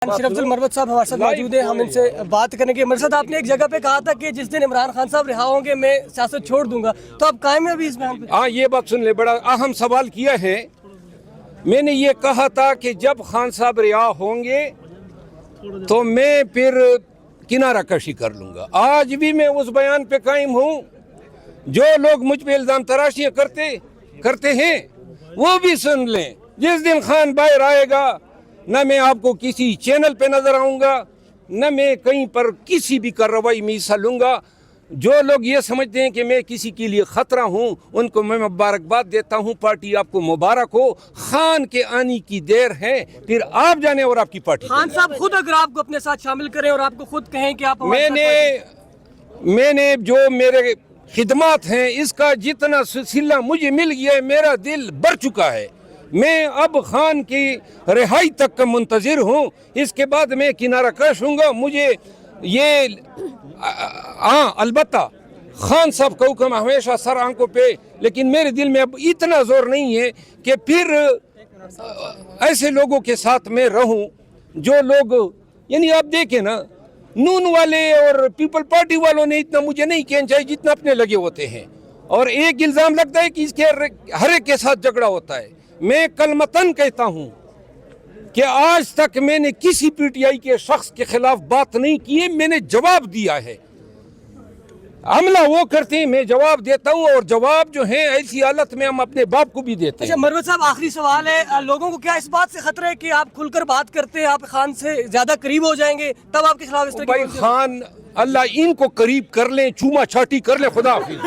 शरफ मरवत साहब हमारे साथ मौजूद है, हम इनसे बात करने के। मरवत साहब, आपने एक जगह पे कहा था कि जिस दिन इमरान खान साहब रिहा होंगे मैं सियासत छोड़ दूंगा, तो आप कायम है अभी इस बयान पे? हाँ, ये बात सुन ले, बड़ा अहम सवाल किया है। मैंने ये कहा था कि जब खान साहब रिहा होंगे तो मैं फिर किनारा कशी कर लूंगा। आज भी मैं उस बयान पे कायम हूँ। जो लोग मुझ पे इल्जाम तराशियां करते हैं वो भी सुन लें। जिस दिन खान बाहर आएगा, न मैं आपको किसी चैनल पे नजर आऊंगा, न मैं कहीं पर किसी भी कार्रवाई में हिस्सा लूंगा। जो लोग ये समझते हैं कि मैं किसी के लिए खतरा हूं, उनको मैं मुबारकबाद देता हूं। पार्टी आपको मुबारक हो। खान के आने की देर है, फिर आप जाने और आपकी पार्टी। खान साहब खुद अगर आपको अपने साथ शामिल करें और आपको खुद कहें कि आप हमारे साथ मैंने जो मेरे खिदमात हैं, इसका जितना सिलसिला मुझे मिल गया है, मेरा दिल भर चुका है। मैं अब खान की रिहाई तक का मुंतजिर हूँ। इसके बाद मैं किनारा कश हूँगा। मुझे ये अलबत्ता खान साहब का हुक्म हमेशा सर आंखों पे, लेकिन मेरे दिल में अब इतना जोर नहीं है कि फिर ऐसे लोगों के साथ मैं रहूं जो लोग, यानी आप देखें ना, नून वाले और पीपल पार्टी वालों ने इतना मुझे नहीं कहना चाहिए जितना अपने लगे होते हैं। और एक इल्जाम लगता है कि इसके हर एक के साथ झगड़ा होता है। मैं कलमतन कहता हूं कि आज तक मैंने किसी पीटीआई के शख्स के खिलाफ बात नहीं की है। मैंने जवाब दिया है। हमला वो करते हैं, मैं जवाब देता हूं, और जवाब जो है ऐसी हालत में हम अपने बाप को भी देते हैं। अच्छा मरवत साहब, आखिरी सवाल है, लोगों को क्या इस बात से खतरा है कि आप खुलकर बात करते हैं, आप खान से ज्यादा करीब हो जाएंगे, तब आपके खिलाफ इस तरह भाई खान अल्लाह इनको करीब कर लें, चूमा छाटी कर लें। खुदा हाफिज।